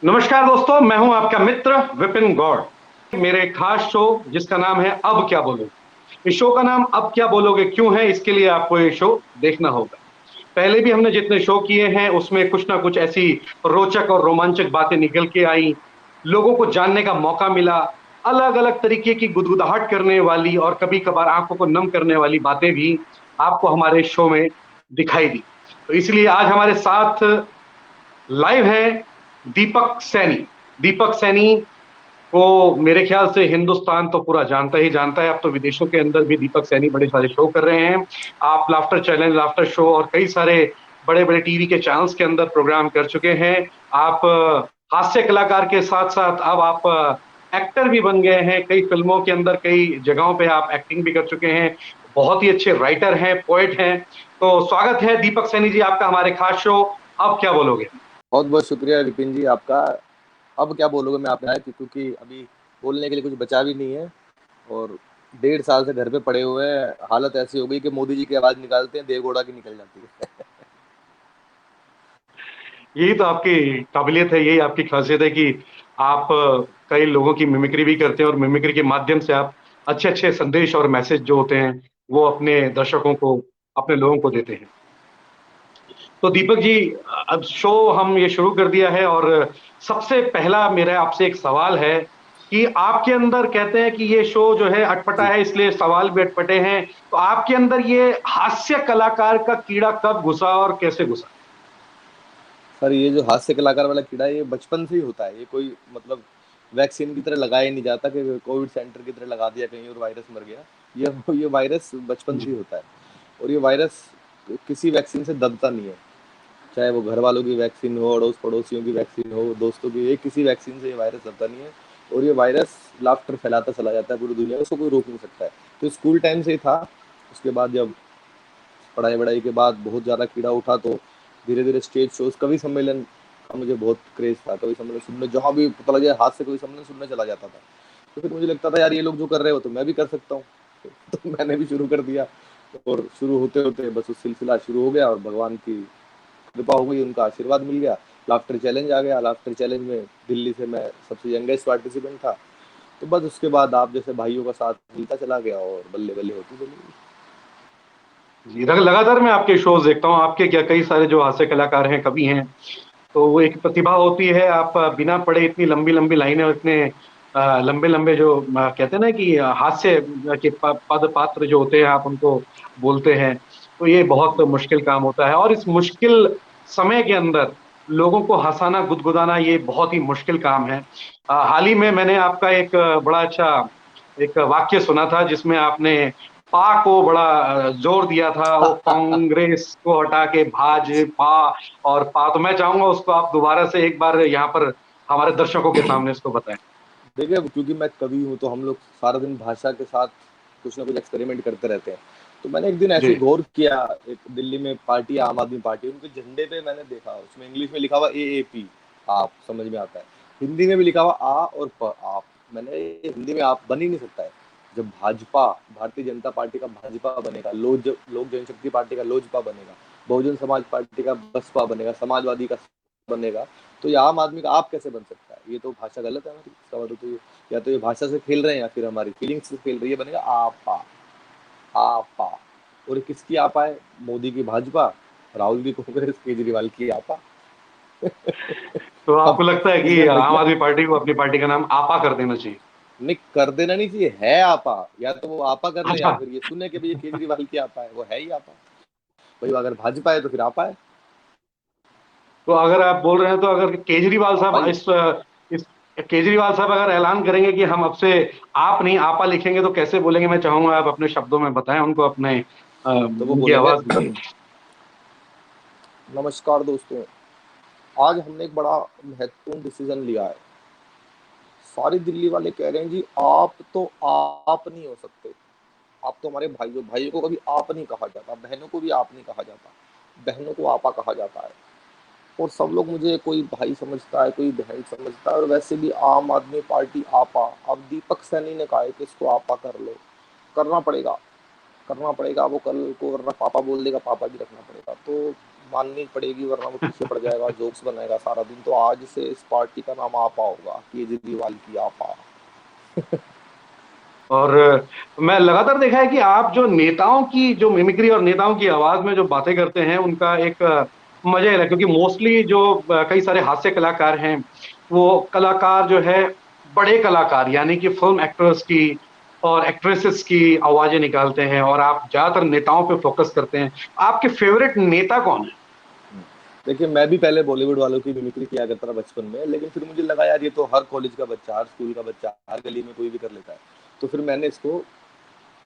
नमस्कार दोस्तों, मैं हूं आपका मित्र विपिन गौड़। मेरे खास शो जिसका नाम है अब क्या बोलोगे। इस शो का नाम अब क्या बोलोगे क्यों है, इसके लिए आपको ये शो देखना होगा। पहले भी हमने जितने शो किए हैं उसमें कुछ ना कुछ ऐसी रोचक और रोमांचक बातें निकल के आई, लोगों को जानने का मौका मिला। अलग अलग तरीके की गुदगुदाहट करने वाली और कभी कभार आंखों को नम करने वाली बातें भी आपको हमारे शो में दिखाई दी। तो इसलिए आज हमारे साथ लाइव है दीपक सैनी। दीपक सैनी को मेरे ख्याल से हिंदुस्तान तो पूरा जानता ही जानता है। अब तो विदेशों के अंदर भी दीपक सैनी बड़े सारे शो कर रहे हैं। आप लाफ्टर चैलेंज, लाफ्टर शो और कई सारे बड़े बड़े टीवी के चैनल्स के अंदर प्रोग्राम कर चुके हैं। आप हास्य कलाकार के साथ साथ अब आप एक्टर भी बन गए हैं। कई फिल्मों के अंदर कई जगहों पे आप एक्टिंग भी कर चुके हैं। बहुत ही अच्छे राइटर हैं, पोएट हैं। तो स्वागत है दीपक सैनी जी आपका हमारे खास शो अब क्या बोलोगे। बहुत बहुत शुक्रिया विपिन जी आपका। अब क्या बोलोगे मैं आपने आया क्योंकि अभी बोलने के लिए कुछ बचा भी नहीं है और 1.5 साल से घर पे पड़े हुए हैं। हालत ऐसी हो गई कि मोदी जी की आवाज निकालते हैं देवगौड़ा की निकल जाती है। यही तो आपकी काबिलियत है, यही आपकी खासियत है कि आप कई लोगों की मिमिक्री भी करते हैं और मिमिक्री के माध्यम से आप अच्छे अच्छे संदेश और मैसेज जो होते हैं वो अपने दर्शकों को, अपने लोगों को देते हैं। तो दीपक जी, अब शो हम ये शुरू कर दिया है और सबसे पहला मेरा आपसे एक सवाल है कि आपके अंदर कहते हैं कि ये शो जो है अटपटा जी है इसलिए सवाल भी अटपटे हैं। तो आपके अंदर ये हास्य कलाकार का कीड़ा कब घुसा और कैसे घुसा। सर, ये जो हास्य कलाकार वाला कीड़ा है ये बचपन से ही होता है। ये कोई मतलब वैक्सीन की तरह लगाया नहीं जाता कि कोविड सेंटर की तरह लगा दिया कहीं और वायरस मर गया। ये वायरस बचपन से जी। ही होता है और ये वायरस किसी वैक्सीन से दबता नहीं है। चाहे वो घर वालों की वैक्सीन हो, अड़ोस पड़ोसियों की वैक्सीन हो, दोस्तों की, ये किसी वैक्सीन से ये वायरस दबता नहीं है और ये वायरस लाफ्टर फैलाता चला जाता है पूरी दुनिया में। उसको कोई रोक नहीं सकता है। तो स्कूल टाइम से ही था। उसके बाद जब पढ़ाई वढ़ाई के बाद बहुत ज़्यादा कीड़ा उठा तो धीरे धीरे स्टेज शोज, कवि सम्मेलन का मुझे बहुत क्रेज था। कवि सम्मेलन सुनने जहाँ भी पता लगे हाथ से कवि सम्मेलन सुनने चला जाता था। तो फिर मुझे लगता था यार ये लोग जो कर रहे हो तो मैं भी कर सकता हूँ। तो मैंने भी शुरू कर दिया और शुरू होते होते बस उस सिलसिला शुरू हो गया और भगवान की कृपा हो गई, उनका आशीर्वाद मिल गया। लाफ्टर चैलेंज आ गया। लाफ्टर चैलेंज में दिल्ली से मैं सबसे यंगेस्ट पार्टिसिपेंट था। तो बस उसके बाद आप जैसे भाइयों का साथ मिलता चला गया और बल्ले बल्ले होती चली गई। जी, लगातार मैं आपके शोज देखता हूँ। आपके क्या कई सारे जो हास्य कलाकार हैं, कवि हैं, तो वो एक प्रतिभा होती है। आप बिना पढ़े इतनी लंबी लंबी लाइनें और इतने लंबे लंबे जो कहते हैं ना कि हास्य के पद पात्र जो होते हैं आप उनको बोलते हैं। तो ये बहुत मुश्किल काम होता है और इस मुश्किल समय के अंदर लोगों को हंसाना, गुदगुदाना ये बहुत ही मुश्किल काम है। हाल ही में मैंने आपका एक बड़ा अच्छा एक वाक्य सुना था जिसमें आपने पा को बड़ा जोर दिया था, वो कांग्रेस को हटा के भाजपा और पा। तो मैं चाहूंगा उसको आप दोबारा से एक बार यहाँ पर हमारे दर्शकों के सामने इसको बताएं। देखिए, क्योंकि मैं कवि हूँ तो हम लोग सारा दिन भाषा के साथ कुछ ना कुछ एक्सपेरिमेंट करते रहते हैं। तो मैंने एक दिन ऐसे जी। ही गौर किया। एक दिल्ली में पार्टी है, आम आदमी पार्टी, उनके झंडे पे मैंने देखा उसमें इंग्लिश में लिखा हुआ AAP, आप, समझ में आता है। हिंदी में भी लिखा हुआ आ और प, आप। मैंने ये हिंदी में आप बन ही नहीं सकता है। जब भाजपा, भारतीय जनता पार्टी का भाजपा बनेगा, लोक जनशक्ति पार्टी का लोजपा बनेगा, बहुजन समाज पार्टी का बसपा बनेगा, समाजवादी का बनेगा, तो ये आम आदमी का आप कैसे बन सकता है। ये तो भाषा गलत है हमारी। इसका मतलब तो ये या तो ये भाषा से खेल रहे हैं या फिर हमारी फीलिंग्स से खेल रही है। बनेगा आपा, आपा। और ये किसकी आपा है? मोदी की भाजपा, राहुल की कांग्रेस, केजरीवाल की आपा। तो अब आपको लगता है कि इसमें आम भैया आदमी पार्टी को अपनी पार्टी का नाम आपा कर देना चाहिए। नहीं, कर देना नहीं चाहिए, है आपा। या तो वो आपा कर ले या अच्छा। फिर ये सुने कि भाई ये केजरीवाल की आपा है, वो है ही आपा। भाई अगर भाजपा है तो फिर आपा है। तो अगर आप बोल रहे हैं तो अगर केजरीवाल साहब आपा ही है। इस केजरीवाल साहब अगर ऐलान करेंगे कि हम अब से आप नहीं आपा लिखेंगे तो कैसे बोलेंगे, मैं चाहूंगा आप अपने शब्दों में बताएं उनको, अपने तो वो उनकी बोलेंगे, आवाज में। नमस्कार दोस्तों, आज हमने एक बड़ा महत्वपूर्ण डिसीजन लिया है। सारी दिल्ली वाले कह रहे हैं जी आप तो आप नहीं हो सकते। आप तो हमारे भाइयों भाइयों को कभी आप नहीं कहा जाता, बहनों को भी आप नहीं कहा जाता, बहनों को आपा कहा जाता है। और सब लोग मुझे कोई भाई समझता है, कोई बहन समझता है। और वैसे भी आम आदमी पार्टी आपा। अब दीपक सैनी ने कहा है कि इसको आपा कर लो। करना पड़ेगा, करना पड़ेगा। वो कल को वरना पापा बोल देगा, पापा भी रखना पड़ेगा। तो माननी पड़ेगी वरना वो पीछे पड़ जाएगा, जोक्स बनाएगा सारा दिन। तो आज से इस पार्टी का नाम आपा होगा, केजरीवाल की आपा। और मैं लगातार देखा है कि आप जो नेताओं की जो मिमिक्री और नेताओं की आवाज में जो बातें करते हैं उनका एक मजा है, क्योंकि मोस्टली जो कई सारे हास्य कलाकार हैं वो कलाकार जो है बड़े कलाकार यानी कि फिल्म एक्टर्स की और एक्ट्रेसेस की आवाजें निकालते हैं, और आप ज्यादातर नेताओं पे फोकस करते हैं। आपके फेवरेट नेता कौन है? देखिए, मैं भी पहले बॉलीवुड वालों की मिमिक्री किया करता था बचपन में, लेकिन फिर मुझे लगा यार ये तो हर कॉलेज का बच्चा, हर स्कूल का बच्चा, हर गली में कोई भी कर लेता है। तो फिर मैंने इसको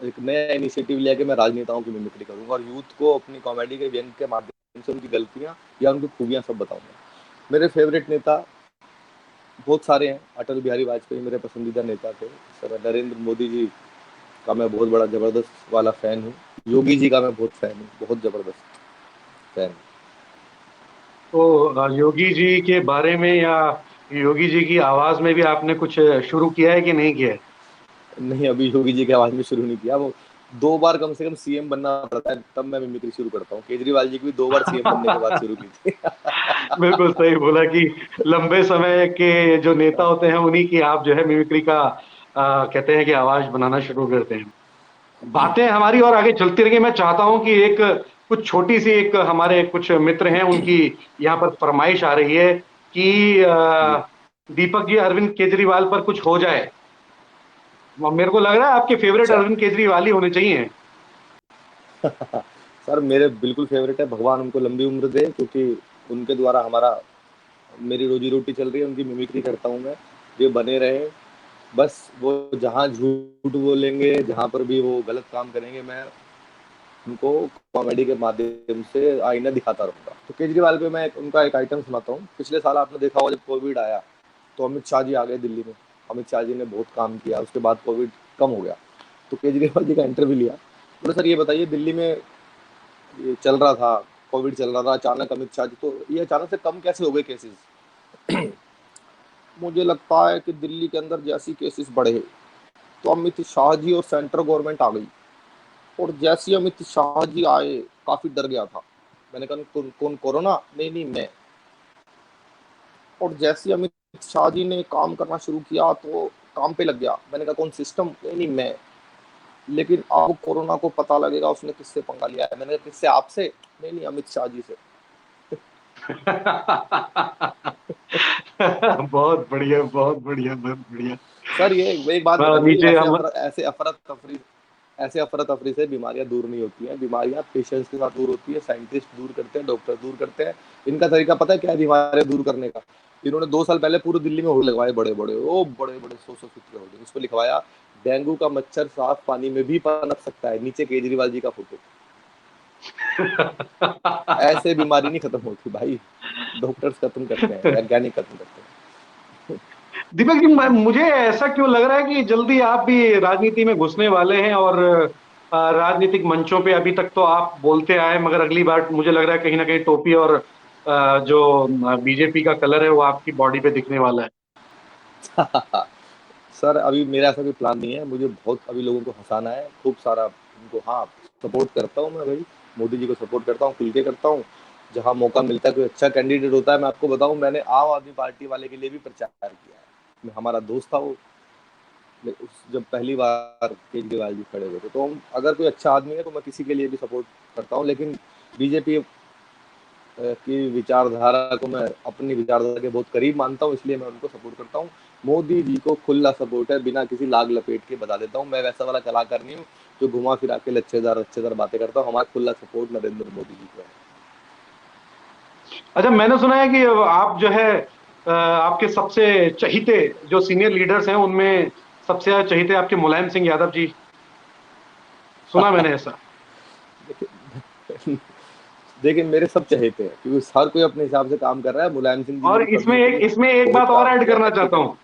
एक नया इनिशिएटिव लिया कि मैं राजनेताओं की मिमिक्री करूंगा और यूथ को अपनी कॉमेडी के व्यंग के माध्यम से उनकी गलतियां या उनकी खूबियां सब बताऊंगा। मेरे फेवरेट नेता बहुत सारे हैं। अटल बिहारी वाजपेयी मेरे पसंदीदा नेता थे। सर नरेंद्र मोदी जी का मैं बहुत बड़ा जबरदस्त वाला फैन हूँ। योगी जी का मैं बहुत फैन हूँ, बहुत जबरदस्त फैन। तो योगी जी के बारे में या योगी जी की आवाज में भी आपने कुछ शुरू किया है कि नहीं किया है? नहीं, अभी योगी जी की आवाज में शुरू नहीं किया। वो 2 बार कम से कम सीएम बनना पड़ता है तब मैं मिमिक्री शुरू करता हूँ। केजरीवाल जी की भी 2 बार सीएम बनने के बाद शुरू की थी। बिल्कुल सही बोला कि लंबे समय के जो नेता होते हैं उन्हीं की आप जो है मिमिक्री का कहते हैं कि आवाज बनाना शुरू करते हैं। बातें हमारी और आगे चलती रहेंगी। मैं चाहता हूं कि एक कुछ छोटी सी एक हमारे कुछ मित्र हैं उनकी यहाँ पर फरमाइश आ रही है कि जी। दीपक जी अरविंद केजरीवाल पर कुछ हो जाए। मेरे को लग रहा है आपके फेवरेट अच्छा। अरविंद केजरीवाल ही होने चाहिए। सर मेरे बिल्कुल फेवरेट है, भगवान उनको लंबी उम्र दे, क्योंकि उनके द्वारा हमारा मेरी रोजी रोटी चल रही है। उनकी मिमिक्री करता हूँ मैं, ये बने रहे। बस वो जहाँ झूठ बोलेंगे, जहाँ पर भी वो गलत काम करेंगे, मैं उनको कॉमेडी के माध्यम से आईना दिखाता रहूंगा। तो केजरीवाल पे मैं उनका एक आइटम सुनाता हूँ। पिछले साल आपने देखा होगा जब कोविड आया तो अमित शाह जी आ गए दिल्ली में। अमित शाह जी ने बहुत काम किया, उसके बाद कोविड कम हो गया। तो केजरीवाल जी का इंटरव्यू लिया। बोले सर ये बताइए, दिल्ली में ये चल रहा था, कोविड चल रहा था, अचानक अमित शाह जी, तो ये अचानक से कम कैसे हो गए केसेस? मुझे लगता है कि दिल्ली के अंदर जैसी केसेस बढ़े तो अमित शाह जी और सेंट्रल गवर्नमेंट आ गई, और जैसे ही अमित शाह जी आए काफी डर गया था। मैंने कहा कौन कौन, कोरोना? नहीं नहीं, मैं। और जैसे ही अमित शाह जी ने काम करना शुरू किया तो काम पे लग गया। मैंने कहा कौन, सिस्टम? नहीं नहीं, मैं। लेकिन अब कोरोना को पता लगेगा उसने किससे पंगा लिया है। मैंने कहा किससे, आपसे? नहीं नहीं, अमित शाह जी से। बहुत बढ़िया, बहुत बढ़िया, बहुत बढ़िया। सर ये एक बात बताइए, नीचे हम ऐसे अफरा तफरी से बीमारियां दूर नहीं होती हैं। बीमारियां पेशेंट्स के साथ दूर होती है, साइंटिस्ट दूर करते हैं, डॉक्टर दूर करते हैं। इनका तरीका पता है क्या है बीमारियां दूर करने का? इन्होंने 2 साल पहले पूरे दिल्ली में होर्डिंग लगवाए, बड़े बड़े, ओ बड़े बड़े 100 फीट के होर्डिंग। उस पर लिखवाया डेंगू का मच्छर साफ पानी में भी पनप सकता है, नीचे केजरीवाल जी का फोटो। ऐसे बीमारी नहीं खत्म होती भाई, डॉक्टर्स खत्म करते हैं, वैज्ञानिक खत्म करते हैं। दीपक जी, मुझे ऐसा क्यों लग रहा है कि जल्दी आप भी राजनीति में घुसने वाले हैं, और राजनीतिक मंचों पे अभी तक तो आप बोलते आए, मगर अगली बार मुझे लग रहा है कहीं ना कहीं टोपी और जो बीजेपी का कलर है वो आपकी बॉडी पे दिखने वाला है। सर अभी मेरा ऐसा कोई प्लान नहीं है। मुझे बहुत अभी लोगों को हंसाना है, खूब सारा उनको। हाँ, सपोर्ट करता हूँ मैं भाई, मोदी जी को सपोर्ट करता हूँ, खुल के करता हूँ। जहाँ मौका मिलता है, कोई अच्छा कैंडिडेट होता है, मैं आपको बताऊं, मैंने आम आदमी पार्टी वाले के लिए भी प्रचार किया है। हमारा दोस्त था वो, जब पहली बार केजरीवाल जी खड़े हुए थे, तो अगर कोई अच्छा आदमी है तो मैं किसी के लिए भी सपोर्ट करता हूँ। लेकिन बीजेपी की विचारधारा को मैं अपनी विचारधारा के बहुत करीब मानता हूँ, इसलिए मैं उनको सपोर्ट करता हूँ। मोदी जी को खुला सपोर्ट है, बिना किसी लाग लपेट के बता देता हूँ। मैं वैसा वाला कलाकार नहीं हूँ जो घुमा फिरा के लच्छेदार लच्छेदार बातें करता हूँ। हमारा खुला सपोर्ट नरेंद्र मोदी जी को है। अच्छा, मैंने सुना है कि आप जो है आपके सबसे चहीते जो सीनियर लीडर्स हैं उनमें सबसे ज्यादा चहीते आपके मुलायम सिंह यादव जी, सुना मैंने ऐसा। देखिए मेरे सब चहेते हैं, क्योंकि हर कोई अपने हिसाब से काम कर रहा है। मुलायम सिंह जी ने और भी कमियों के लिए इसमें एक बहुत बात और काम ऐड किया है, करना अच्छे चाहता काम। हूँ।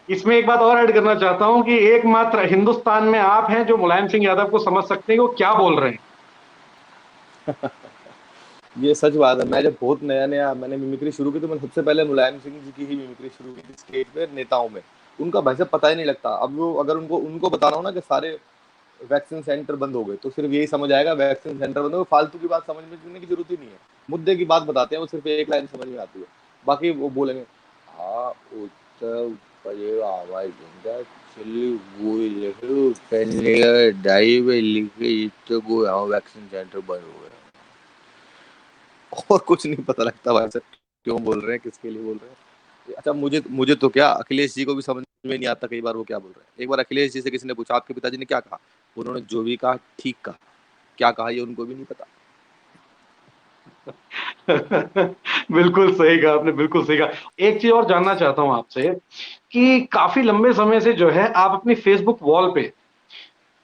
इसमें एक बात और ऐड करना चाहता हूं कि एकमात्र हिंदुस्तान में आप हैं जो मुलायम सिंह यादव को समझ सकते हैं कि वो क्या बोल रहे हैं। ये सच बात है। मैं जब बहुत नया नया मैंने मिमिक्री शुरू की तो मैंने सबसे पहले मुलायम सिंह जी की ही मिमिक्री शुरू की थी स्टेज पे, नेताओं में। उनका भाई साहब पता ही नहीं लगता। अब वो अगर उनको उनको बता रहा हूँ ना कि सारे वैक्सीन सेंटर बंद हो गए, तो सिर्फ यही समझ आएगा वैक्सीन सेंटर बंद हो गए, फालतू की बात समझने की जरूरत ही नहीं है। मुद्दे की बात बताते हैं, वो सिर्फ एक लाइन समझ में आती है, बाकी वो बोलेंगे हाँ उत्तर आवाज दूंगा चलिए वो लिखे पहले डाई में लिखे तो वो यहाँ वैक्सीन सेंटर बंद हो गया, और कुछ नहीं पता लगता भाई साहब क्यों बोल रहे हैं, किसके लिए बोल रहे हैं। अच्छा, मुझे मुझे तो क्या, अखिलेश जी को भी समझ में नहीं आता कई बार वो क्या बोल रहे हैं। एक बार अखिलेश जी से किसी ने पूछा आपके पिताजी ने क्या कहा, उन्होंने जो भी कहा ठीक कहा, क्या कहा ये उनको भी नहीं पता। बिल्कुल सही कहा आपने, बिल्कुल सही कहा। एक चीज और जानना चाहता हूं आपसे कि काफी लंबे समय से जो है आप अपनी फेसबुक वॉल पे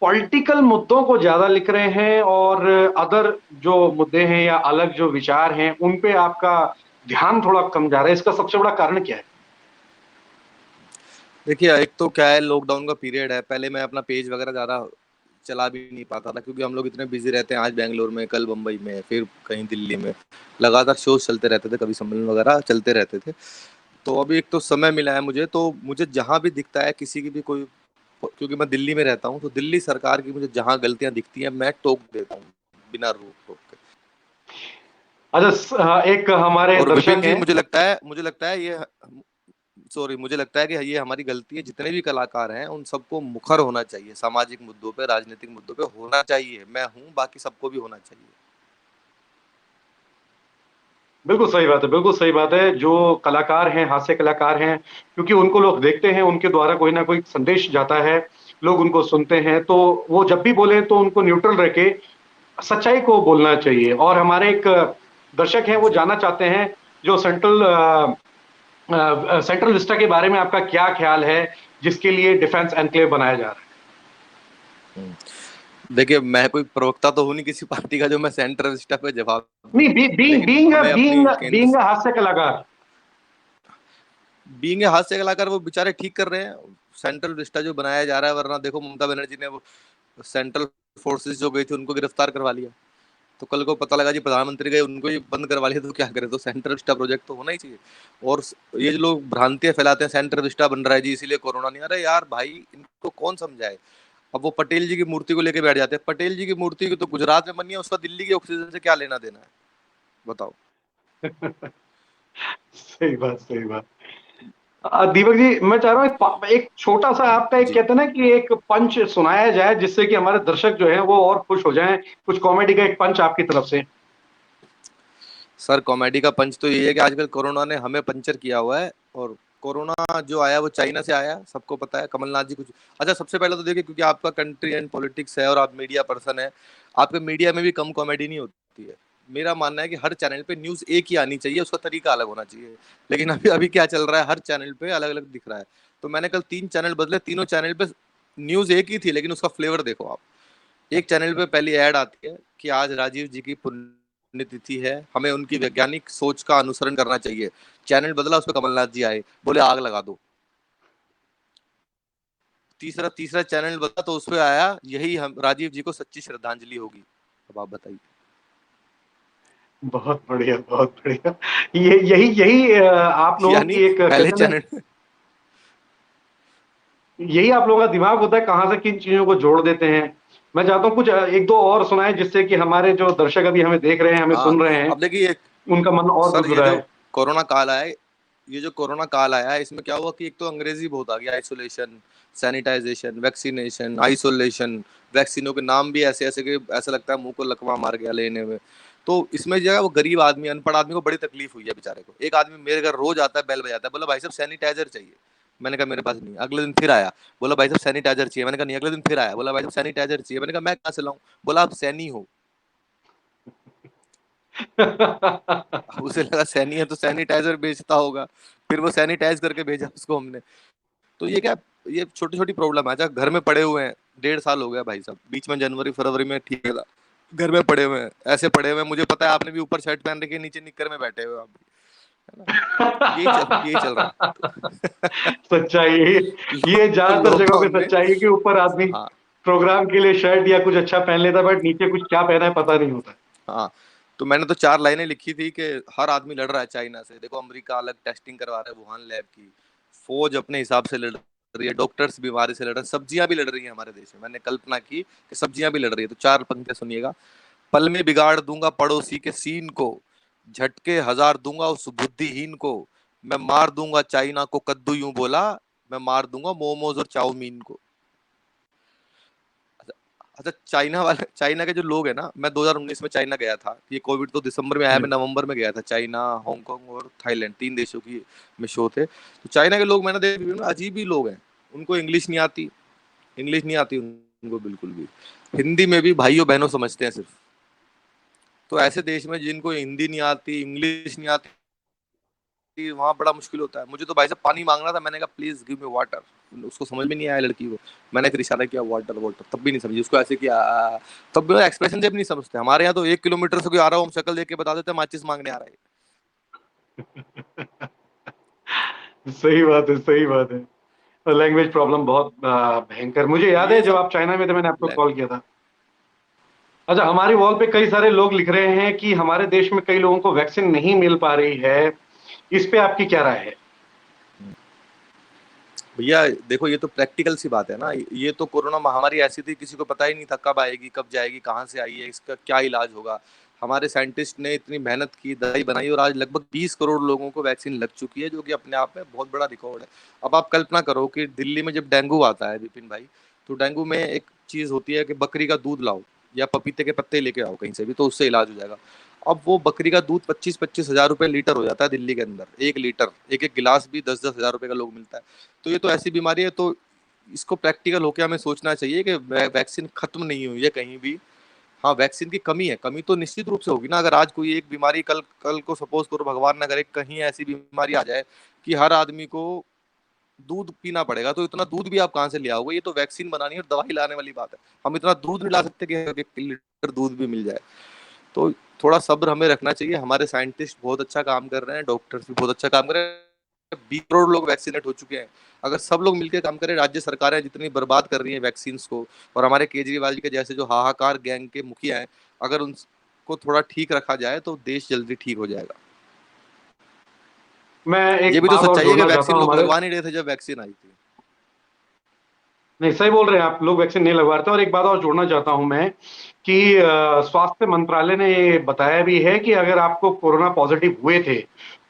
पॉलिटिकल मुद्दों को ज्यादा लिख रहे हैं और अदर जो मुद्दे हैं या अलग जो विचार हैं उन पे आपका ध्यान थोड़ा कम जा रहा है। इसका सबसे बड़ा कारण क्या है? देखिए, एक तो क्या है, लॉकडाउन का पीरियड है, पहले मैं अपना पेज वगैरह ज़्यादा चला भी नहीं पाता था, क्योंकि हम लोग इतने बिजी रहते हैं, आज बैंगलोर में, कल मुंबई में, फिर कहीं दिल्ली में, लगातार शोज चलते रहते थे, कभी सम्मेलन वगैरह चलते रहते थे। तो अभी एक तो समय मिला है मुझे, तो मुझे जहाँ भी दिखता है किसी की भी कोई, क्योंकि मैं दिल्ली में रहता हूँ, तो दिल्ली सरकार की मुझे जहाँ गलतियाँ दिखती हैं मैं टोक देता हूँ बिना रोक टोक के। अच्छा, एक हमारे और दर्शक विपिन जी, हैं। मुझे लगता है ये, सॉरी, मुझे लगता है कि ये हमारी गलती है, जितने भी कलाकार हैं उन सबको मुखर होना चाहिए, सामाजिक मुद्दों पे, राजनीतिक मुद्दों पे होना चाहिए। मैं हूँ, बाकी सबको भी होना चाहिए। बिल्कुल सही बात है, बिल्कुल सही बात है। जो कलाकार हैं, हास्य कलाकार हैं, क्योंकि उनको लोग देखते हैं, उनके द्वारा कोई ना कोई संदेश जाता है, लोग उनको सुनते हैं, तो वो जब भी बोले तो उनको न्यूट्रल रह के सच्चाई को बोलना चाहिए। और हमारे एक दर्शक हैं, वो जी। जानना चाहते हैं जो सेंट्रल विस्टा के बारे में आपका क्या ख्याल है, जिसके लिए डिफेंस एनक्लेव बनाया जा रहा हम्म। देखिए, मैं कोई प्रवक्ता तो हूँ नहीं किसी पार्टी का जो मैं सेंटर विस्टा पे जवाब है? दूं, नहीं, बीइंग लेकिन बीइंग हमें अपनी बीइंग केंद्र, बीइंग हास्य कलाकार। बीइंग हास्य कलाकार, वो बेचारे ठीक कर रहे हैं, सेंट्रल विस्टा जो बनाया जा रहा है, वरना देखो ममता बनर्जी ने वो सेंट्रल फोर्सेस जो गई थी उनको गिरफ्तार करवा लिया, तो कल को पता लगा जी प्रधानमंत्री गए उनको ही बंद करवा लिया, तो क्या करे, तो सेंट्रल विस्टा प्रोजेक्ट तो होना ही चाहिए। और ये जो लोग भ्रांतियां फैलाते हैं सेंट्रल विस्टा बन रहा है जी इसीलिए कोरोना नहीं आ रहा, यार भाई इनको कौन समझाए। अब वो पटेल जी की मूर्ति को लेके बैठ जाते हैं, पटेल जी की मूर्ति की तो गुजरात में बनी है, उसका दिल्ली के ऑक्सीजन से क्या लेना देना है, बताओ। सही बात, सही बात। दीपक जी, मैं चाह रहा हूँ एक छोटा सा आपका एक जी कहते हैं ना कि एक पंच सुनाया जाए, जिससे कि हमारे दर्शक जो हैं वो और खुश हो जाएं। कुछ कॉमेडी का एक पंच आपकी तरफ से। सर, कॉमेडी का पंच तो ये है कि आजकल कोरोना ने हमें पंचर किया हुआ है, और कोरोना जो आया वो चाइना से आया, सबको पता है, कमलनाथ जी कुछ। अच्छा, सबसे पहले तो देखिए, क्योंकि आपका कंट्री एंड पॉलिटिक्स है और आप मीडिया पर्सन है, आपके मीडिया में भी कम कॉमेडी नहीं होती है। मेरा मानना है कि हर चैनल पे न्यूज एक ही आनी चाहिए, उसका तरीका अलग होना चाहिए, लेकिन अभी अभी क्या चल रहा है, हर चैनल पे अलग अलग दिख रहा है। तो मैंने कल 3 चैनल बदले, तीनों चैनल पे न्यूज एक ही थी, लेकिन उसका फ्लेवर देखो आप। एक चैनल पे पहली ऐड आती है कि आज राजीव जी की पुण्यतिथि है, हमें उनकी वैज्ञानिक सोच का अनुसरण करना चाहिए। चैनल बदला, उस पर कमलनाथ जी आए, बोले आग लगा दो। तीसरा तीसरा चैनल बदला तो उस पर आया, यही हम राजीव जी को सच्ची श्रद्धांजलि होगी। अब आप बताइए। बहुत बढ़िया, बहुत बढ़िया। ये यही यही आप लोगों यानी की एक कहते पहले हैं ना, चैनल, यही आप लोगों का दिमाग होता है, कहाँ से किन चीजों को जोड़ देते हैं। मैं चाहता हूँ कुछ एक दो और सुनाए, जिससे कि हमारे जो दर्शक अभी हमें देख रहे हैं, हमें हाँ, सुन रहे हैं, अब देखिए उनका मन और सर, ये जो गुदगुदाए। कोरोना काल आया है, ये जो कोरोना काल आया है, इसमें क्या हुआ कि एक तो अंग्रेजी बहुत आ गया, आइसोलेशन, सैनिटाइजेशन, वैक्सीनेशन, आइसोलेशन, वैक्सीनों के नाम भी ऐसे ऐसे कि ऐसा लगता है मुंह को लकवा मार गया लेने में। तो इसमें जो है वो गरीब आदमी, अनपढ़ आदमी को बड़ी तकलीफ हुई है बेचारे को। एक आदमी मेरे घर रोज आता है, बेल बजाता है, बोला भाई साहब सैनिटाइजर चाहिए। मैंने कहा मेरे पास नहीं। अगले दिन फिर आया, बोला भाई साहब सैनिटाइजर चाहिए। मैंने कहा नहीं। अगले दिन फिर आया, बोला भाई साहब सैनिटाइजर चाहिए। मैंने कहा मैं कहाँ से लाऊं? बोला आप सैनी हो। उसे लगा सैनी है तो सैनिटाइजर बेचता होगा, फिर वो सैनिटाइज करके भेजा उसको हमने। तो ये क्या, ये छोटी छोटी प्रॉब्लम है। अच्छा, घर में पड़े हुए हैं, 1.5 साल हो गया भाई साहब, बीच में जनवरी फरवरी में ठीक था, घर में पड़े हुए हैं, ऐसे पड़े हुए हैं, मुझे पता है आपने भी ऊपर शर्ट पहन रखी है, नीचे निक्कर में बैठे हुए हो आप भी, है ना। तो यही चल रहा है। सच्चाई ये तो ज्यादातर जगहों लॉकडाउन पे में, सच्चाई है कि ऊपर आदमी हाँ प्रोग्राम के लिए शर्ट या कुछ अच्छा पहन लेता है, बट नीचे कुछ क्या पहना है पता नहीं होता। हाँ, तो मैंने तो 4 लाइनें लिखी थी कि हर आदमी लड़ रहा है चाइना से, देखो अमेरिका अलग टेस्टिंग करवा रहा है वुहान लैब की, फौज अपने हिसाब से लड़ रही है, डॉक्टर्स बीमारी से लड़ रहे हैं, सब्जियां भी लड़ रही हैं हमारे देश में। मैंने कल्पना की कि सब्जियां भी लड़ रही है, तो 4 पंक्तियां सुनिएगा। पल में बिगाड़ दूंगा पड़ोसी के सीन को, झटके हजार दूंगा उस बुद्धिहीन को, मैं मार दूंगा चाइना को कद्दू यूं बोला, मैं मार दूंगा मोमोज और चाउमीन को। अच्छा, चाइना के जो लोग हैं ना, मैं 2019 में चाइना गया था, ये कोविड तो दिसंबर में आया, मैं नवंबर में गया था चाइना, हांगकांग और थाईलैंड, 3 देशों की में शो थे। तो चाइना के लोग मैंने देखे अजीब ही लोग हैं, उनको इंग्लिश नहीं आती, उनको बिल्कुल भी, हिंदी में भी भाइयों बहनों समझते हैं सिर्फ। तो ऐसे देश में जिनको हिंदी नहीं आती, इंग्लिश नहीं आती, वहां बड़ा मुश्किल होता है। मुझे तो भाई साहब पानी मांगना था, मैंने कहा प्लीज गिव मी वाटर, उसको समझ में नहीं आया लड़की को, मैंने फिर इशारा किया वाटर वाटर, तब भी नहीं समझी, उसको ऐसे किया तब भी एक्सप्रेशन जब नहीं समझते। हमारे यहाँ तो 1 किलोमीटर से कोई आ रहा हो, हम शक्ल देख के बता देते हैं माचिस मांगने आ रहा है। सही बात है, सही बात है। लैंग्वेज प्रॉब्लम बहुत भयंकर। मुझे याद है ये जब सब आप चाइना में थे, मैंने आपको कॉल किया था। अच्छा, हमारी वॉल पे कई सारे लोग लिख रहे हैं कि हमारे देश में कई लोगों को वैक्सीन नहीं मिल पा रही है, इस पे आपकी क्या राय है? भैया देखो, ये तो प्रैक्टिकल सी बात है ना, ये तो कोरोना महामारी ऐसी थी, किसी को पता ही नहीं था कब आएगी, कब जाएगी, कहाँ से आई है, इसका क्या इलाज होगा। हमारे साइंटिस्ट ने इतनी मेहनत की, दवाई बनाई, और आज लगभग 20 करोड़ लोगों को वैक्सीन लग चुकी है, जो कि अपने आप में बहुत बड़ा रिकॉर्ड है। अब आप कल्पना करो कि दिल्ली में जब डेंगू आता है विपिन भाई, तो डेंगू में एक चीज होती है कि बकरी का दूध लाओ या पपीते के पत्ते लेके आओ कहीं से भी, तो उससे इलाज हो जाएगा। अब वो बकरी का दूध 25-25 हजार रुपए लीटर हो जाता है दिल्ली के अंदर, 1 लीटर, एक एक गिलास भी 10-10 हजार रुपए का लोग मिलता है। तो ये तो ऐसी बीमारी है, तो इसको प्रैक्टिकल होकर हमें सोचना चाहिए कि वैक्सीन खत्म नहीं हुई है कहीं भी। हाँ, वैक्सीन की कमी है, कमी तो निश्चित रूप से होगी ना। अगर आज कोई एक बीमारी, कल कल को सपोज करो भगवान ना करे कहीं ऐसी बीमारी आ जाए कि हर आदमी को दूध पीना पड़ेगा, तो इतना दूध भी आप कहाँ से ले आओगे? ये तो वैक्सीन बनानी और दवाई लाने वाली बात है। हम इतना दूध नहीं ला सकते कि 1 लीटर दूध भी मिल जाए। तो थोड़ा सब्र हमें रखना चाहिए। हमारे साइंटिस्ट बहुत अच्छा काम कर रहे हैं, डॉक्टर्स भी बहुत अच्छा काम कर रहे हैं, 20 करोड़ लोग वैक्सीनेट हो चुके हैं। अगर सब लोग मिलकर काम करें, राज्य सरकारें जितनी बर्बाद कर रही हैं वैक्सीन को, और हमारे केजरीवाल जी के जैसे जो हाहाकार गैंग के मुखिया हैं, अगर उनको थोड़ा ठीक रखा जाए तो देश जल्दी ठीक हो जाएगा। मैं ये एक भी तो बात और सच्चाई है कि जोड़ना चाहता वैक्सीन हूँ लोग हमारे। लगवा नहीं रहे थे जब वैक्सीन आई थी। नहीं, सही बोल रहे हैं आप, लोग वैक्सीन नहीं लगवा रहे थे। और एक बात और जोड़ना चाहता हूं मैं कि स्वास्थ्य मंत्रालय ने ये बताया भी है कि अगर आपको कोरोना पॉजिटिव हुए थे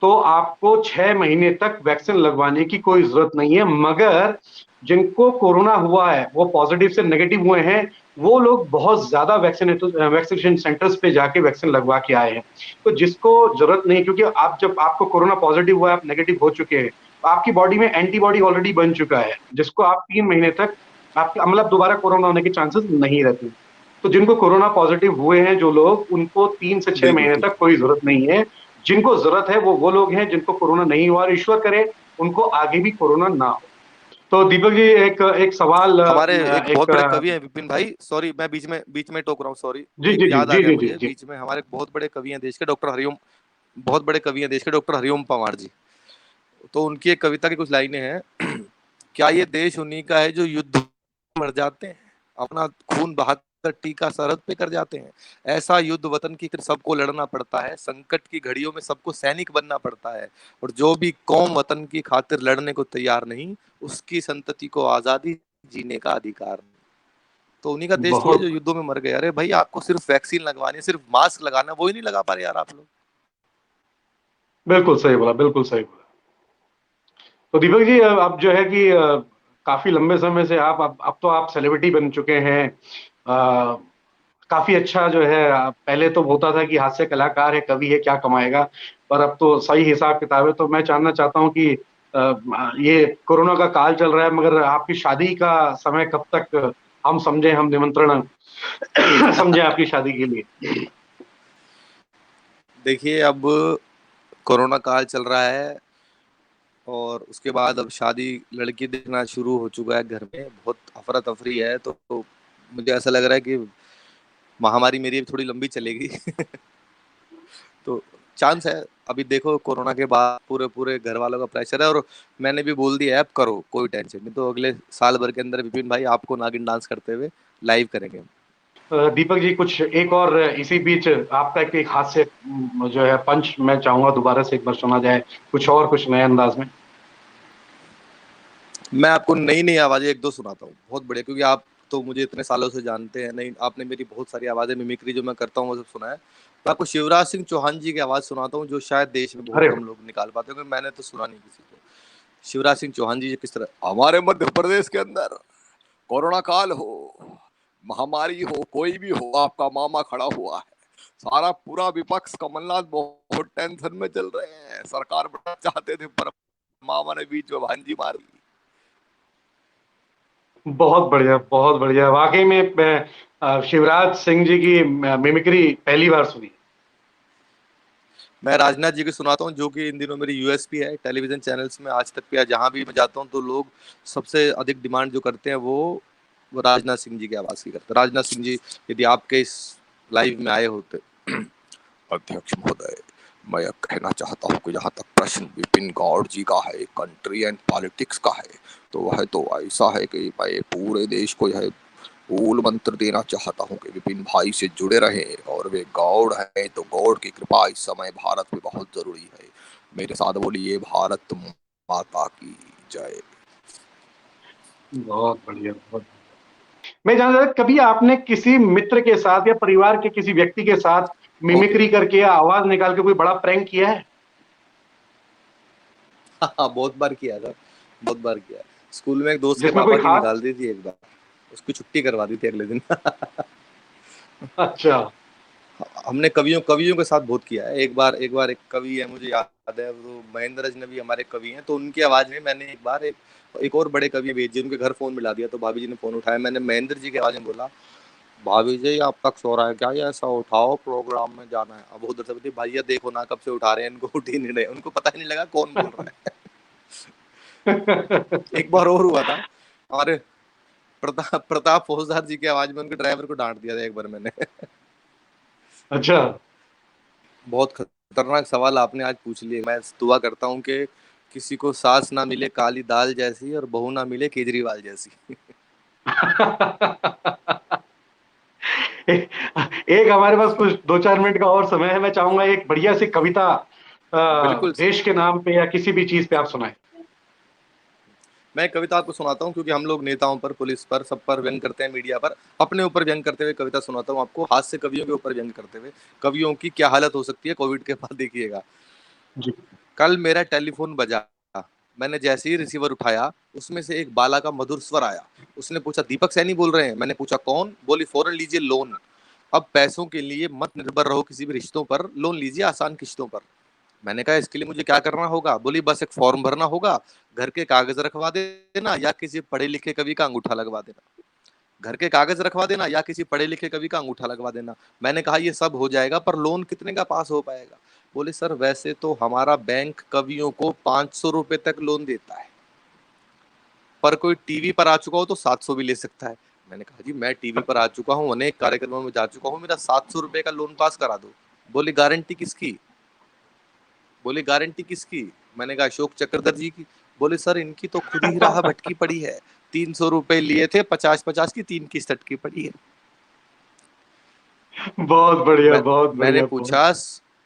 तो आपको 6 महीने तक वैक्सीन लगवाने की कोई जरूरत नहीं है, मगर जिनको कोरोना हुआ है, वो पॉजिटिव से नेगेटिव हुए हैं, वो लोग बहुत ज्यादा वैक्सीनेशन सेंटर्स पे जाके वैक्सीन लगवा के आए हैं। तो जिसको जरूरत नहीं, क्योंकि आप जब आपको कोरोना पॉजिटिव हुआ है, आप नेगेटिव हो चुके हैं, तो आपकी बॉडी में एंटीबॉडी ऑलरेडी बन चुका है, जिसको आप 3 महीने तक आपके मतलब दोबारा कोरोना होने के चांसेस नहीं रहते। तो जिनको कोरोना पॉजिटिव हुए हैं जो लोग, उनको 3 से 6 बिल्कुल महीने ठीक। तक कोई जरूरत नहीं है। जिनको जरूरत है वो लोग हैं जिनको कोरोना नहीं हुआ, और ईश्वर करे उनको आगे भी कोरोना ना हो। तो दीपक जी, एक एक सवाल, हमारे एक एक बहुत बड़े कवि हैं विपिन भाई, सॉरी मैं बीच में टोक रहा हूँ, सॉरी। जी एक जी जी याद आ जी गया जी जी मुझे जी। बीच में, हमारे बहुत बड़े कवि हैं देश के, डॉक्टर हरिओम, बहुत बड़े कवि हैं देश के, डॉक्टर हरिओम पंवार जी। तो उनकी एक कविता की कुछ लाइनें हैं। क्या ये देश उन्हीं का है जो युद्ध में मर जाते हैं, अपना खून बहाकर टीका सरहद पे कर जाते हैं। ऐसा युद्ध वतन की फिर सबको लड़ना पड़ता है, संकट की घड़ियों में सबको सैनिक बनना पड़ता है। और जो भी कौम वतन की खातिर लड़ने को तैयार नहीं, उसकी संतति को आजादी जीने का अधिकार नहीं। तो उन्हीं का देश थोड़ी जो बहुत युद्धों में मर गए। अरे भाई, आपको सिर्फ वैक्सीन लगवानी है, सिर्फ मास्क लगाना, वो ही नहीं लगा पा रहे यार आप लोग। बिल्कुल सही बोला, बिल्कुल सही बोला। तो दीपक जी, अब जो है कि काफी लंबे समय से आप, अब तो आप सेलिब्रिटी बन चुके हैं। काफी अच्छा जो है, पहले तो होता था कि हास्य कलाकार है, कवि है, क्या कमाएगा, पर अब तो सही हिसाब किताब है। तो मैं जानना चाहता हूँ कि ये कोरोना का काल चल रहा है, मगर आपकी शादी का समय कब तक हम समझे, हम निमंत्रण समझे आपकी शादी के लिए? देखिए, अब कोरोना काल चल रहा है, और उसके बाद अब शादी लड़की देखना शुरू हो चुका है घर में, बहुत अफरा तफरी है। तो मुझे ऐसा लग रहा है कि महामारी मेरी थोड़ी लंबी चलेगी। तो चांस है, अभी देखो कोरोना के बाद पूरे पूरे घर वालों का प्रेशर है, और मैंने भी बोल दिया है अब करो, कोई टेंशन नहीं। तो अगले साल भर के अंदर विपिन भाई आपको नागिन डांस करते हुए लाइव करेंगे। दीपक जी, कुछ एक और इसी बीच आपका एक हास्य जो है पंच मैं चाहूंगा दोबारा से एक बार सुना जाए, कुछ और, कुछ नए अंदाज में। मैं आपको नई नई आवाजें एक दो सुनाता हूँ बहुत बढ़िया, क्योंकि आप तो मुझे इतने सालों से जानते हैं नहीं, आपने मेरी बहुत सारी आवाज़ें मिमिक्री जो मैं करता हूँ वो सब सुना है। मैं आपको शिवराज सिंह चौहान जी की आवाज़ सुनाता हूँ, जो शायद देश में बहुत अरे कम लोग निकाल पाते हैं, क्योंकि मैंने तो सुना नहीं किसी को। शिवराज सिंह चौहान जी किस तरह, हमारे मध्य प्रदेश के अंदर कोरोना काल हो, महामारी हो, कोई भी हो, आपका मामा खड़ा हुआ है। सारा पूरा विपक्ष कमलनाथ बहुत टेंशन में चल रहे हैं, सरकार बढ़ना चाहते थे पर मामा ने बीच में भांजी मार दी। बहुत बढ़िया वाकई में। मैं शिवराज सिंह जी की मिमिक्री पहली बार सुनी। मैं राजनाथ जी की सुनाता हूँ, जो कि इन दिनों मेरी यूएसपी है। टेलीविजन चैनल्स में आज तक पे या जहां भी मैं जाता हूँ तो लोग सबसे अधिक डिमांड जो करते हैं वो राजनाथ सिंह जी की आवाज की करते हैं। राजनाथ सिंह जी, यदि आपके इस लाइव में आए होते। अध्यक्ष महोदय, मैं यह कहना चाहता हूँ कि जहाँ तक प्रश्न विपिन गौड़ जी का है, कंट्री एंड पॉलिटिक्स का है, तो वह तो ऐसा है कि मैं पूरे देश को यह मूल मंत्र देना चाहता हूँ कि विपिन भाई से जुड़े रहे, और वे गौड़ है तो गौड़ की कृपा इस समय भारत में बहुत जरूरी है। मेरे साथ बोलिए, भारत माता की जय। बहुत बढ़िया, बहुत बढ़िया। मैं जानना चाहता था, कभी आपने किसी मित्र के साथ या परिवार के किसी व्यक्ति के साथ मिमिक्री करके या आवाज निकाल के कोई बड़ा प्रैंक किया है? हाँ, बहुत बार किया था, बहुत बार किया। स्कूल में एक दोस्त के जिसमें कोई पापा की खास? निकाल दी थी एक बार, उसकी छुट्टी करवा दी थी अगले दिन। अच्छा। हमने कवियों कवियों के साथ बहुत किया है। एक बार एक कवि है, मुझे याद है, वो महेंद्र अजनबी हमारे कवि हैं, तो उनकी आवाज में मैंने एक बार एक और बड़े कवि भेज, उनके घर फोन मिला दिया, तो भाभी जी ने फोन उठाया, मैंने महेंद्र जी की आवाज में बोला, भाभी जी आप तक सो रहा है क्या, ये ऐसा उठाओ प्रोग्राम में जाना है। अब उधर से बोलती, भैया देखो ना कब से उठा रहे हैं, इनको उठ ही नहीं रहे, उनको पता ही नहीं लगा कौन बोल रहा है। एक बार और हुआ था, हमारे प्रताप प्रताप फौजदार जी की आवाज में उनके ड्राइवर को डांट दिया था एक बार मैंने। अच्छा। बहुत खतरनाक सवाल आपने आज पूछ लिए। मैं दुआ करता हूँ कि किसी को सास ना मिले काली दाल जैसी, और बहू ना मिले केजरीवाल जैसी। एक हमारे पास कुछ 2-4 मिनट का और समय है। मैं चाहूंगा एक बढ़िया सी कविता बिल्कुल। देश के नाम पे या किसी भी चीज पे आप सुनाएं। मैं कविता आपको सुनाता हूँ, क्योंकि हम लोग नेताओं पर, पुलिस पर, सब पर व्यंग करते हैं, मीडिया पर। अपने ऊपर व्यंग करते हुए कविता सुनाता हूँ आपको, हास्य कवियों के ऊपर व्यंग करते हुए। कवियों की क्या हालत हो सकती है कोविड के बाद, देखिएगा। जी। कल मेरा टेलीफोन बजा, मैंने जैसे ही रिसीवर उठाया, उसमें से एक बाला का मधुर स्वर आया। उसने पूछा, दीपक सैनी बोल रहे हैं? मैंने पूछा कौन? बोली, फौरन लीजिए लोन। अब पैसों के लिए मत निर्भर रहो किसी भी रिश्तों पर, लोन लीजिए आसान किश्तों पर। मैंने कहा इसके लिए मुझे क्या करना होगा? बोली, बस एक फॉर्म भरना होगा, घर के कागज रखवा देना, या किसी पढ़े लिखे कवि का अंगूठा लगवा देना। घर के कागज रखवा देना या किसी पढ़े लिखे कवि का अंगूठा लगवा देना। मैंने कहा ये सब हो जाएगा, पर लोन कितने का पास हो पाएगा? बोले, सर वैसे तो हमारा बैंक कवियों को 500 रुपए तक लोन देता है, पर कोई टीवी पर आ चुका हो तो 700 भी ले सकता है। मैंने कहा जी मैं टीवी पर आ चुका हूँ, अनेक कार्यक्रमों में जा चुका हूँ, मेरा 700 रुपए का लोन पास करा दो। बोले गारंटी किसकी? बोले गारंटी किसकी? मैंने कहा अशोक चक्रधर जी की। बोले सर इनकी तो खुद ही राह भटकी पड़ी है, 300 रुपए लिए थे, 50-50 की 3 किस्त अटकी पड़ी है। बहुत बढ़िया, मैं बहुत मैंने बढ़िया, बहुत। पूछा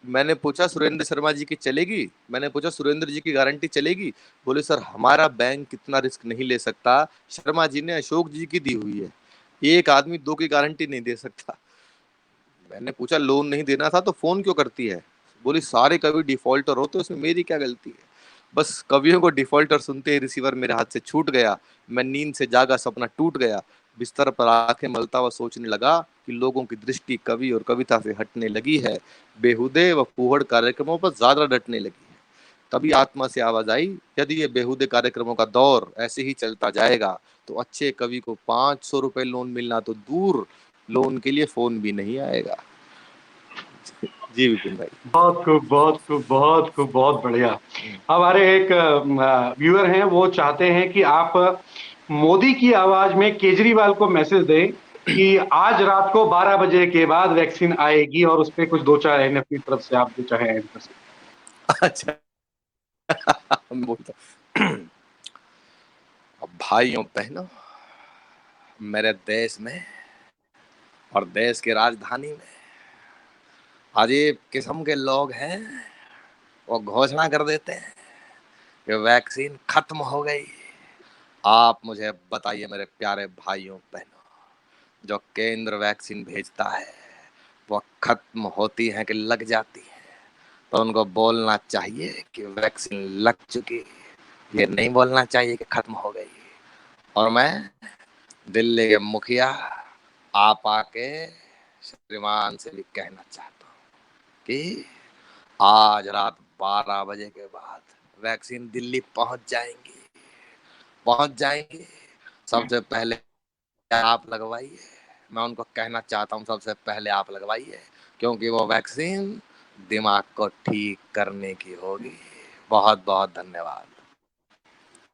मैंने पूछा सुरेंद्र शर्मा जी की चलेगी? मैंने पूछा सुरेंद्र जी की गारंटी चलेगी? बोले सर हमारा बैंक इतना रिस्क नहीं ले सकता, शर्मा जी ने अशोक जी की दी हुई है, एक आदमी दो की गारंटी नहीं दे सकता। मैंने पूछा लोन नहीं देना था तो फोन क्यों करती है? बोली सारे कवि डिफॉल्टर हो तो इसमें मेरी क्या गलती है? बस कवियों को डिफॉल्टर सुनते ही रिसीवर मेरे हाथ से छूट गया। मैं नींद से जागा, सपना टूट गया। बिस्तर पर आंखें मलता हुआ सोचने लगा कि लोगों की दृष्टि कवि और कविता से हटने लगी है, बेहुदे व फूहड़ कार्यक्रमों पर ज्यादा डटने लगी है। तभी आत्मा से आवाज आई, यदि ये बेहुदे कार्यक्रमों का दौर ऐसे ही चलता जाएगा तो अच्छे कवि को 500 रुपए लोन मिलना तो दूर, लोन के लिए फोन भी नहीं आएगा। जी विपिन भाई। बहुत खूब, बहुत खूब, बहुत खूब, बहुत बढ़िया। हमारे एक व्यूअर हैं, वो चाहते हैं कि आप मोदी की आवाज में केजरीवाल को मैसेज दें कि आज रात को 12 बजे के बाद वैक्सीन आएगी, और उस पर कुछ दो चार लाइनें अपनी तरफ से आप जो चाहे ऐड कर सकते अच्छा, हम बोलता अब भाइयों बहनों, मेरे देश में और देश की राजधानी में अजीब किस्म के लोग हैं, वो घोषणा कर देते हैं कि वैक्सीन खत्म हो गई। आप मुझे बताइए मेरे प्यारे भाइयों बहनों, जो केंद्र वैक्सीन भेजता है वो खत्म होती है कि लग जाती है, तो उनको बोलना चाहिए कि वैक्सीन लग चुकी, ये नहीं बोलना चाहिए कि खत्म हो गई। और मैं दिल्ली के मुखिया आप आके श्रीमान से भी कहना चाहता हूँ कि आज रात 12 बजे के बाद वैक्सीन दिल्ली पहुंच जाएंगी। सबसे पहले आप लगवाइए, मैं उनको कहना चाहता हूँ सबसे पहले आप लगवाइए, क्योंकि वो वैक्सीन दिमाग को ठीक करने की होगी। बहुत बहुत धन्यवाद।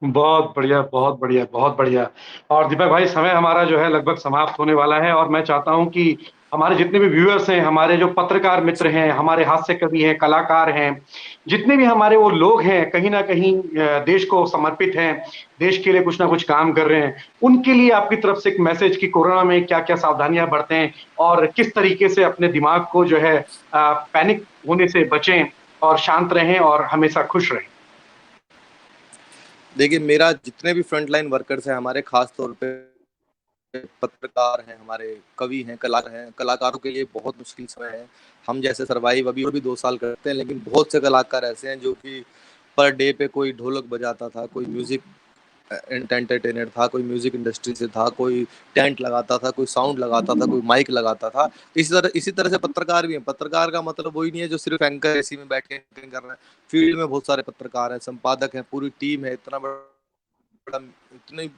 बहुत बढ़िया, बहुत बढ़िया, बहुत बढ़िया। और दीपक भाई, समय हमारा जो है लगभग समाप्त होने वाला है, और मैं चाहता हूं कि हमारे जितने भी व्यूअर्स हैं, हमारे जो पत्रकार मित्र हैं, हमारे हास्य कवि हैं, कलाकार हैं, जितने भी हमारे वो लोग हैं, कहीं न कहीं देश को समर्पित हैं, देश के लिए कुछ ना कुछ काम कर रहे हैं, उनके लिए आपकी तरफ से एक मैसेज कि कोरोना में क्या-क्या सावधानियाँ बरतें और किस तरीके से अपने दिमाग को जो है पैनिक होने से बचें और शांत रहें और हमेशा खुश रहें? देखिए, मेरा जितने भी फ्रंटलाइन वर्कर्स हैं हमारे, खास तौर पे पत्रकार हैं, हमारे कवि हैं, कलाकार हैं, कलाकारों के लिए बहुत मुश्किल समय है। हम जैसे सर्वाइव अभी और भी 2 साल करते हैं, लेकिन बहुत से कलाकार ऐसे हैं जो कि पर डे पे कोई ढोलक बजाता था, कोई म्यूजिक एंटरटेनर था, कोई म्यूजिक इंडस्ट्री से था, कोई टेंट लगाता था, कोई साउंड लगाता था, कोई माइक लगाता था। इसी तरह से पत्रकार भी हैं। पत्रकार का मतलब वही नहीं है जो सिर्फ एंकर एसी में बैठ के एंकरिंग कर रहा है। फील्ड में बहुत सारे पत्रकार हैं, संपादक हैं, पूरी टीम है, बड़ा इतनी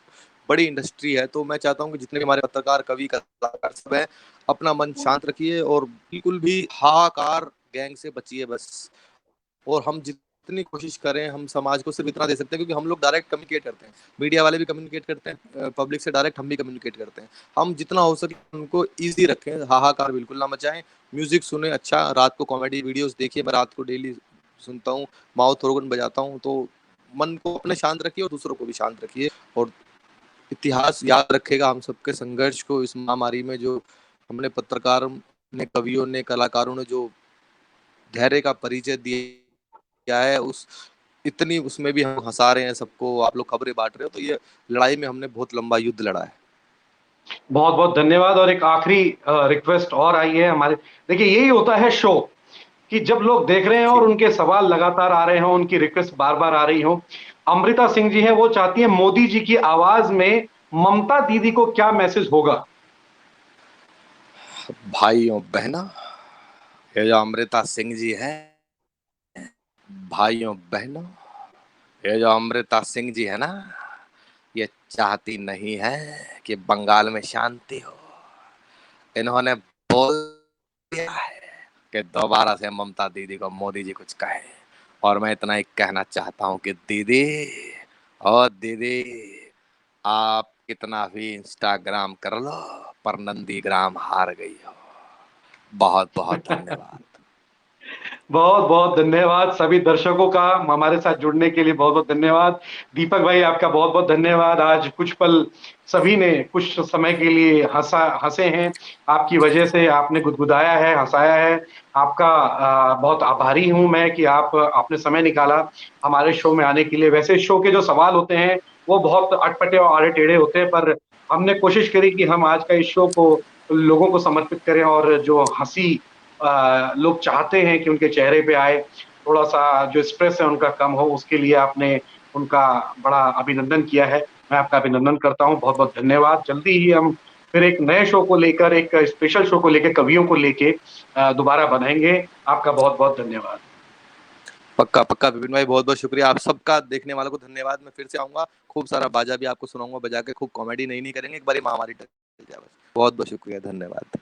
बड़ी इंडस्ट्री है। तो मैं चाहता हूँ कि जितने भी हमारे पत्रकार, कवि, कलाकार सब हैं, अपना मन शांत रखिए और बिल्कुल भी हाहाकार गैंग से बचिए बस। और हम जितनी कोशिश करें, हम समाज को सिर्फ इतना दे सकते हैं, क्योंकि हम लोग डायरेक्ट कम्युनिकेट करते हैं, मीडिया वाले भी कम्युनिकेट करते हैं, पब्लिक से डायरेक्ट हम भी कम्युनिकेट करते हैं। हम जितना हो सके उनको ईजी रखें, हाहाकार बिल्कुल ना मचाएं। म्यूजिक सुने, अच्छा रात को कॉमेडी वीडियोस देखिए, मैं रात को डेली सुनता हूँ, माउथ ऑर्गन बजाता हूँ। तो मन को अपने शांत रखिए और दूसरों को भी शांत रखिए। और इतिहास याद रखेगा हम सबके संघर्ष को इस महामारी में, जो हमने पत्रकारों ने, कवियों ने, कलाकारों ने जो धैर्य का परिचय दिया है, उस इतनी उसमें भी हम हंसा रहे हैं सबको, आप लोग खबरें बांट रहे हो, तो ये लड़ाई में हमने बहुत लंबा युद्ध लड़ा है। बहुत-बहुत धन्यवाद। और एक आखिरी रिक्वेस्ट और आई है हमारे। देखिए, यही होता है शो, कि जब लोग देख रहे हैं और ठीक। उनके सवाल लगातार आ रहे हों, उनकी रिक्वेस्ट बार-बार आ रही हो। अमृता सिंह जी हैं, वो चाहती हैं मोदी जी की आवाज में ममता दीदी को क्या मैसेज होगा? भाइयों बहनों, ये जो अमृता सिंह जी है, भाइयों बहनों, ये जो अमृता सिंह जी है ना, ये चाहती नहीं है कि बंगाल में शांति हो। इन्होंने बोल दिया है कि दोबारा से ममता दीदी को मोदी जी कुछ कहे। और मैं इतना ही कहना चाहता हूँ कि दीदी, और दीदी, आप कितना भी इंस्टाग्राम कर लो, पर नंदीग्राम हार गई हो। बहुत बहुत धन्यवाद। बहुत-बहुत धन्यवाद सभी दर्शकों का हमारे साथ जुड़ने के लिए बहुत-बहुत धन्यवाद। दीपक भाई, आपका बहुत-बहुत धन्यवाद। आज कुछ पल सभी ने कुछ समय के लिए हँसे हैं। आपकी वजह से आपने गुदगुदाया है, हँसाया है। आपका बहुत आभारी हूँ मैं कि आपने समय निकाला हमारे शो में आने के लिए। वैसे शो के जो सवाल होते हैं, वो बहुत अटपटे और आड़े-टेढ़े होते हैं, पर हमने कोशिश करी कि हम आज का इस शो को लोगों को समर्पित करें, और जो हँसी लोग चाहते हैं कि उनके चेहरे पे आए, थोड़ा-सा जो स्ट्रेस है उनका कम हो, उसके लिए आपने उनका बड़ा अभिनंदन किया है। मैं आपका अभिनंदन करता हूँ, बहुत-बहुत धन्यवाद। जल्दी ही हम फिर एक नए शो को लेकर, एक स्पेशल शो को लेके, कवियों को लेके दोबारा बनाएँगे। आपका बहुत-बहुत धन्यवाद। पक्का पक्का विपिन भाई, बहुत बहुत शुक्रिया। आप सबका, देखने वालों को धन्यवाद। मैं फिर से आऊंगा, खूब सारा बाजा भी आपको सुनाऊंगा बजा के, खूब कॉमेडी नई नई करेंगे, एक बार महामारी टल जाए बस। बहुत बहुत शुक्रिया, धन्यवाद।